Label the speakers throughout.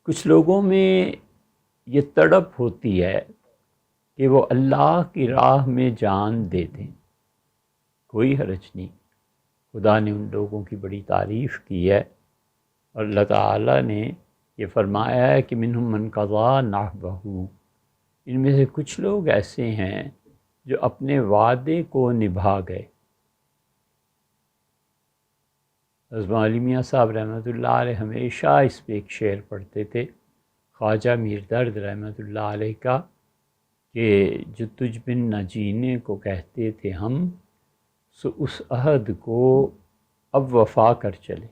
Speaker 1: کچھ لوگوں میں یہ تڑپ ہوتی ہے کہ وہ اللہ کی راہ میں جان دے دیں، کوئی حرج نہیں، خدا نے ان لوگوں کی بڑی تعریف کی ہے، اور اللہ تعالیٰ نے یہ فرمایا ہے کہ منہم من قضا نحبہ، ان میں سے کچھ لوگ ایسے ہیں جو اپنے وعدے کو نبھا گئے۔ حضرت علی میاں صاحب رحمۃ اللہ علیہ ہمیشہ اس پہ ایک شعر پڑھتے تھے، خواجہ میر درد رحمۃ اللہ علیہ کا، کہ جو تجھ بن نہ جینے کو کہتے تھے ہم، سو اس عہد کو اب وفا کر چلے۔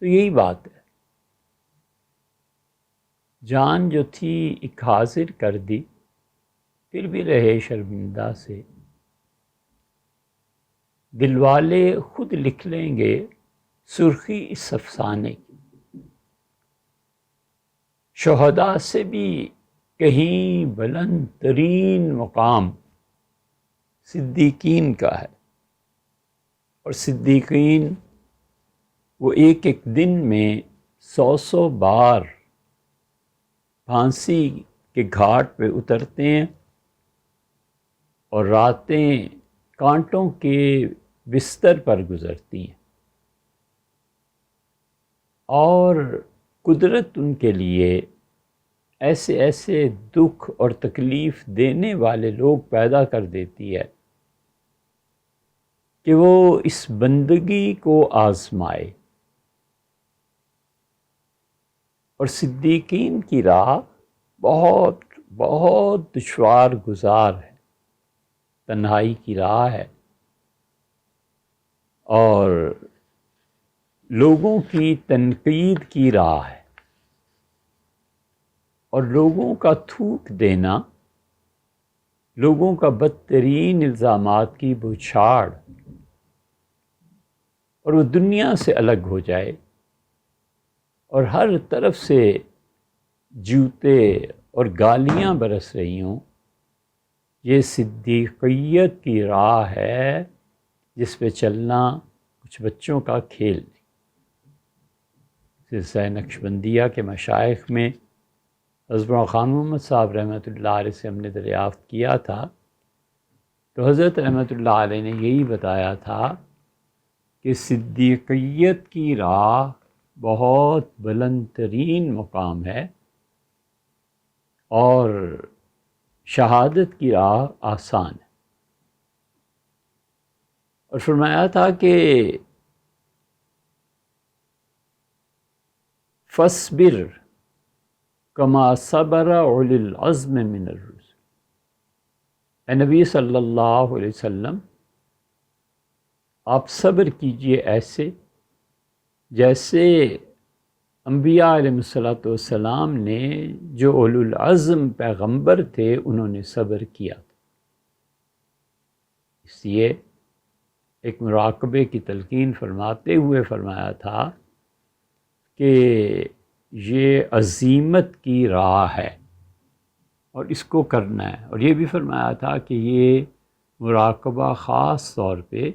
Speaker 1: تو یہی بات ہے، جان جو تھی ایک حاضر کر دی، پھر بھی رہے شرمندہ سے، دل والے خود لکھ لیں گے سرخی اس افسانے کی، شہداء سے بھی کہیں بلند ترین مقام صدیقین کا ہے، اور صدیقین وہ ایک ایک دن میں 100 بار پھانسی کے گھاٹ پہ اترتے ہیں، اور راتیں کانٹوں کے بستر پر گزرتی ہیں، اور قدرت ان کے لیے ایسے ایسے دکھ اور تکلیف دینے والے لوگ پیدا کر دیتی ہے کہ وہ اس بندگی کو آزمائے۔ اور صدیقین کی راہ بہت بہت دشوار گزار ہے، تنہائی کی راہ ہے، اور لوگوں کی تنقید کی راہ ہے، اور لوگوں کا تھوک دینا، لوگوں کا بدترین الزامات کی بوچھاڑ، اور وہ دنیا سے الگ ہو جائے، اور ہر طرف سے جوتے اور گالیاں برس رہی ہوں، یہ صدیقیت کی راہ ہے جس پہ چلنا کچھ بچوں کا کھیل نہیں۔ سلسلہ نقشبندیہ کے مشائخ میں حضرت خان محمد صاحب رحمۃ اللہ علیہ سے ہم نے دریافت کیا تھا، تو حضرت رحمۃ اللہ علیہ نے یہی بتایا تھا کہ صدیقیت کی راہ بہت بلند ترین مقام ہے، اور شہادت کی راہ آسان ہے۔ اور فرمایا تھا کہ فاصبر کما صبر اولو العزم من الرسل، اے نبی صلی اللہ علیہ وسلم آپ صبر کیجئے ایسے جیسے انبیاء علیہ السلام نے، جو اولو العزم پیغمبر تھے، انہوں نے صبر کیا تھا۔ اس لیے ایک مراقبے کی تلقین فرماتے ہوئے فرمایا تھا کہ یہ عزیمت کی راہ ہے اور اس کو کرنا ہے، اور یہ بھی فرمایا تھا کہ یہ مراقبہ خاص طور پہ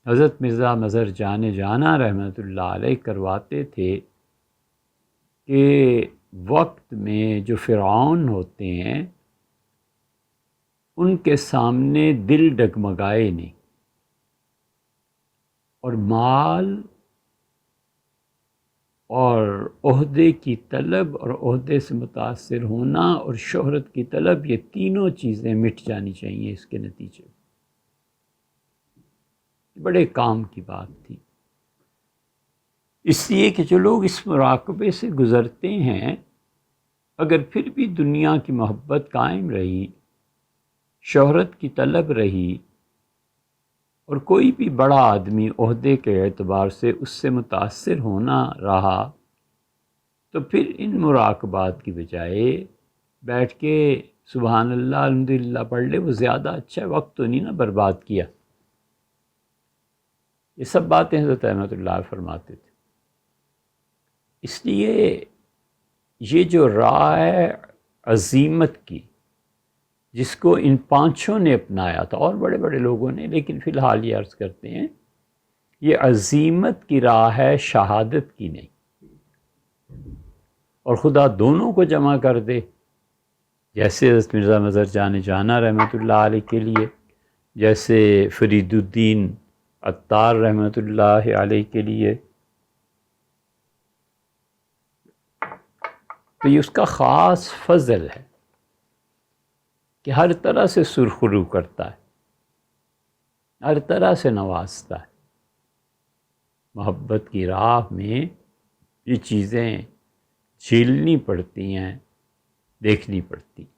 Speaker 1: حضرت مرزا مظہر جان جانا رحمۃ اللہ علیہ کرواتے تھے، کہ وقت میں جو فرعون ہوتے ہیں ان کے سامنے دل ڈگمگائے نہیں، اور مال اور عہدے کی طلب اور عہدے سے متاثر ہونا اور شہرت کی طلب، یہ تینوں چیزیں مٹ جانی چاہیے اس کے نتیجے میں۔ بڑے کام کی بات تھی، اس لیے کہ جو لوگ اس مراقبے سے گزرتے ہیں، اگر پھر بھی دنیا کی محبت قائم رہی، شہرت کی طلب رہی، اور کوئی بھی بڑا آدمی عہدے کے اعتبار سے اس سے متاثر ہونا رہا، تو پھر ان مراقبات کی بجائے بیٹھ کے سبحان اللہ الحمدللہ پڑھ لے، وہ زیادہ اچھا وقت تو نہیں نا برباد کیا۔ یہ سب باتیں حضرت رحمۃ اللہ فرماتے تھے۔ اس لیے یہ جو راہ ہے عزیمت کی، جس کو ان پانچوں نے اپنایا تھا، اور بڑے بڑے لوگوں نے، لیکن فی الحال یہ عرض کرتے ہیں یہ عزیمت کی راہ ہے، شہادت کی نہیں۔ اور خدا دونوں کو جمع کر دے، جیسے حضرت مرزا مظہر جان جہاں رحمۃ اللہ علیہ کے لیے، جیسے فرید الدین عطار رحمۃ اللہ علیہ کے لیے، تو یہ اس کا خاص فضل ہے کہ ہر طرح سے سرخرو کرتا ہے، ہر طرح سے نوازتا ہے۔ محبت کی راہ میں یہ چیزیں جھیلنی پڑتی ہیں، دیکھنی پڑتی ہیں۔